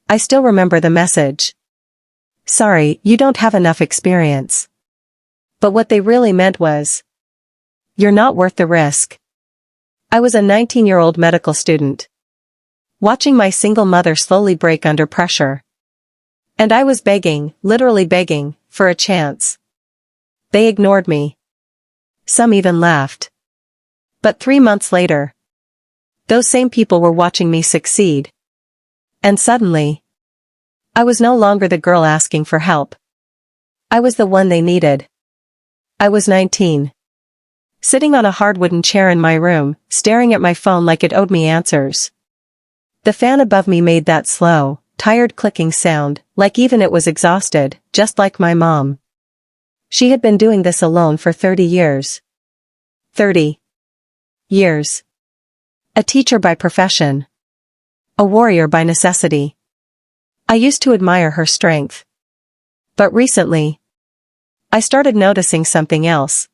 I still remember the message. Sorry, you don't have enough experience. But what they really meant was, you're not worth the risk. I was a 19-year-old medical student, watching my single mother slowly break under pressure. And I was begging, literally begging, for a chance. They ignored me. Some even laughed. But 3 months later, those same people were watching me succeed. And suddenly, I was no longer the girl asking for help. I was the one they needed. I was 19. Sitting on a hard wooden chair in my room, staring at my phone like it owed me answers. The fan above me made that slow, tired clicking sound, like even it was exhausted, just like my mom. She had been doing this alone for 30 years. 30 years. A teacher by profession. A warrior by necessity. I used to admire her strength. But recently, I started noticing something else.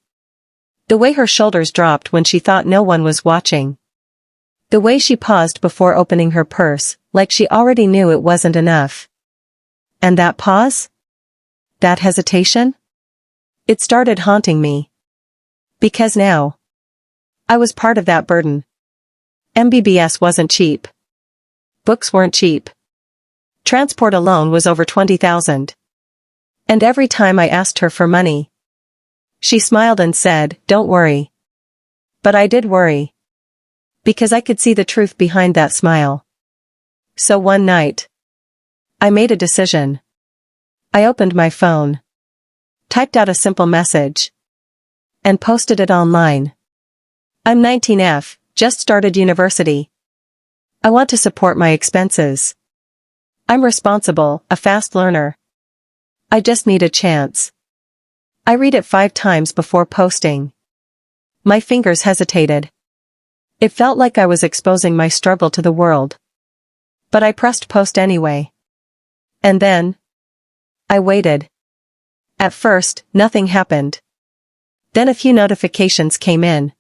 The way her shoulders dropped when she thought no one was watching. The way she paused before opening her purse, like she already knew it wasn't enough. And that pause? That hesitation? It started haunting me. Because now, I was part of that burden. MBBS wasn't cheap. Books weren't cheap. Transport alone was over $20,000. And every time I asked her for money, she smiled and said, "Don't worry." But I did worry. Because I could see the truth behind that smile. So one night, I made a decision. I opened my phone, typed out a simple message, and posted it online. I'm 19F, just started university. I want to support my expenses. I'm responsible, a fast learner. I just need a chance. I read it 5 times before posting. My fingers hesitated. It felt like I was exposing my struggle to the world. But I pressed post anyway. And then, I waited. At first, nothing happened. Then a few notifications came in.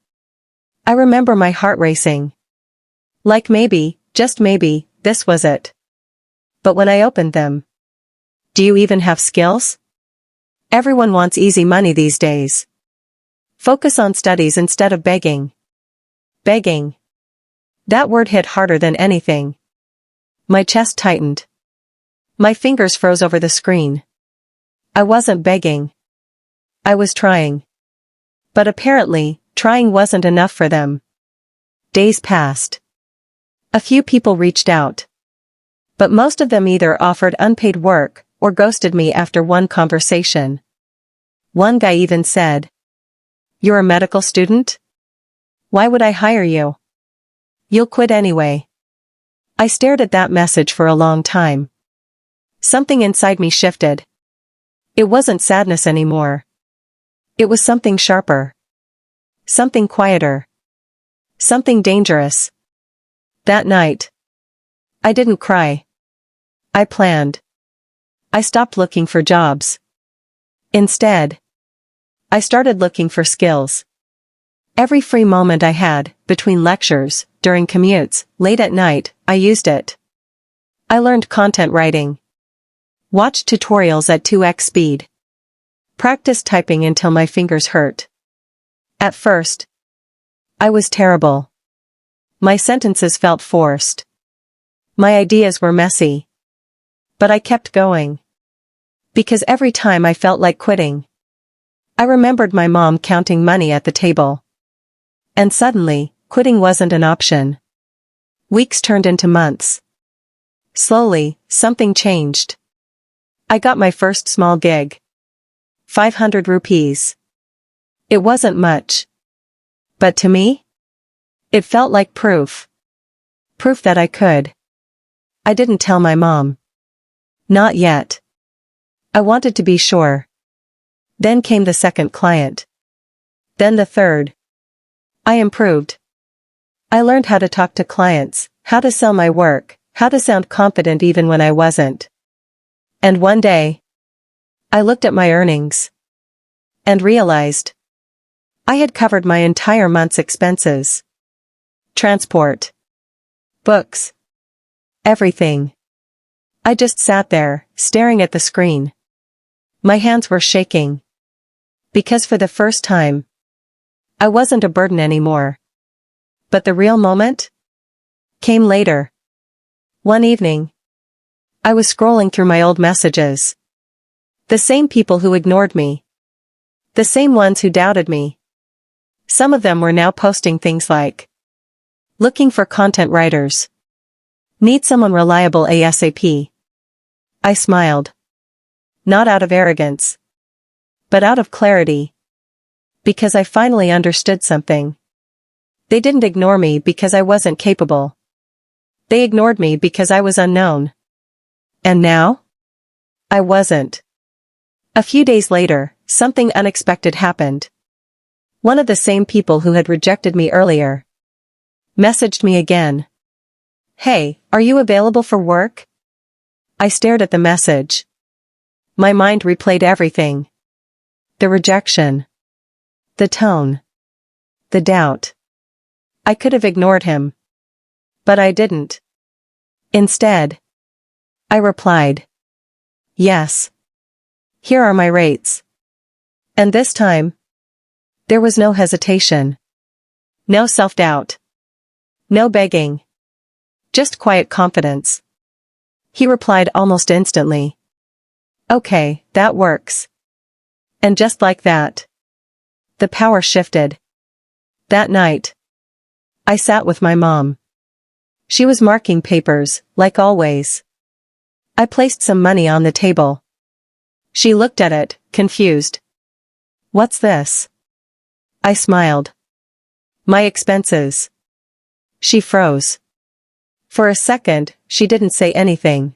I remember my heart racing. Like maybe, just maybe, this was it. But when I opened them, do you even have skills? Everyone wants easy money these days. Focus on studies instead of begging. Begging. That word hit harder than anything. My chest tightened. My fingers froze over the screen. I wasn't begging. I was trying. But apparently, trying wasn't enough for them. Days passed. A few people reached out. But most of them either offered unpaid work or ghosted me after one conversation. One guy even said, "You're a medical student? Why would I hire you? You'll quit anyway." I stared at that message for a long time. Something inside me shifted. It wasn't sadness anymore. It was something sharper. Something quieter. Something dangerous. That night, I didn't cry. I planned. I stopped looking for jobs. Instead, I started looking for skills. Every free moment I had, between lectures, during commutes, late at night, I used it. I learned content writing. Watched tutorials at 2x speed. Practiced typing until my fingers hurt. At first, I was terrible. My sentences felt forced. My ideas were messy. But I kept going. Because every time I felt like quitting, I remembered my mom counting money at the table. And suddenly, quitting wasn't an option. Weeks turned into months. Slowly, something changed. I got my first small gig. 500 rupees. It wasn't much. But to me, it felt like proof. Proof that I could. I didn't tell my mom. Not yet. I wanted to be sure. Then came the second client. Then the third. I improved. I learned how to talk to clients, how to sell my work, how to sound confident even when I wasn't. And one day, I looked at my earnings. And realized, I had covered my entire month's expenses. Transport. Books. Everything. I just sat there, staring at the screen. My hands were shaking. Because for the first time, I wasn't a burden anymore. But the real moment came later. One evening, I was scrolling through my old messages. The same people who ignored me. The same ones who doubted me. Some of them were now posting things like, looking for content writers. Need someone reliable ASAP. I smiled. Not out of arrogance, but out of clarity. Because I finally understood something. They didn't ignore me because I wasn't capable. They ignored me because I was unknown. And now? I wasn't. A few days later, something unexpected happened. One of the same people who had rejected me earlier messaged me again. Hey, are you available for work? I stared at the message. My mind replayed everything. The rejection. The tone. The doubt. I could have ignored him. But I didn't. Instead, I replied. Yes. Here are my rates. And this time, there was no hesitation. No self-doubt. No begging. Just quiet confidence. He replied almost instantly. Okay, that works. And just like that, the power shifted. That night, I sat with my mom. She was marking papers, like always. I placed some money on the table. She looked at it, confused. What's this? I smiled. My expenses. She froze. For a second, she didn't say anything.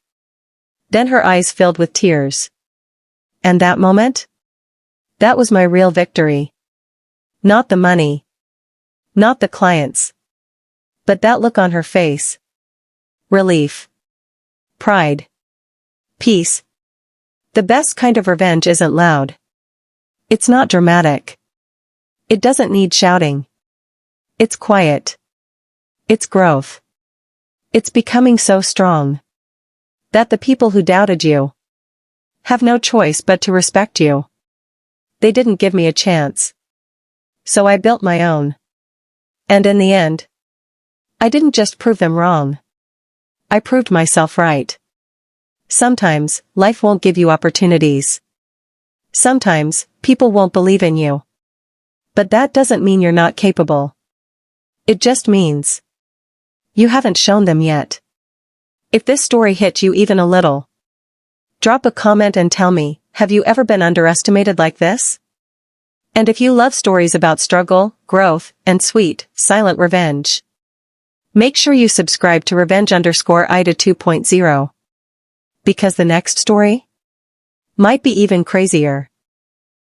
Then her eyes filled with tears. And that moment? That was my real victory. Not the money. Not the clients. But that look on her face. Relief. Pride. Peace. The best kind of revenge isn't loud. It's not dramatic. It doesn't need shouting. It's quiet. It's growth. It's becoming so strong that the people who doubted you have no choice but to respect you. They didn't give me a chance. So I built my own. And in the end, I didn't just prove them wrong. I proved myself right. Sometimes, life won't give you opportunities. Sometimes, people won't believe in you. But that doesn't mean you're not capable. It just means you haven't shown them yet. If this story hit you even a little, drop a comment and tell me, have you ever been underestimated like this? And if you love stories about struggle, growth, and sweet, silent revenge, make sure you subscribe to Revenge_Ida 2.0. Because the next story might be even crazier.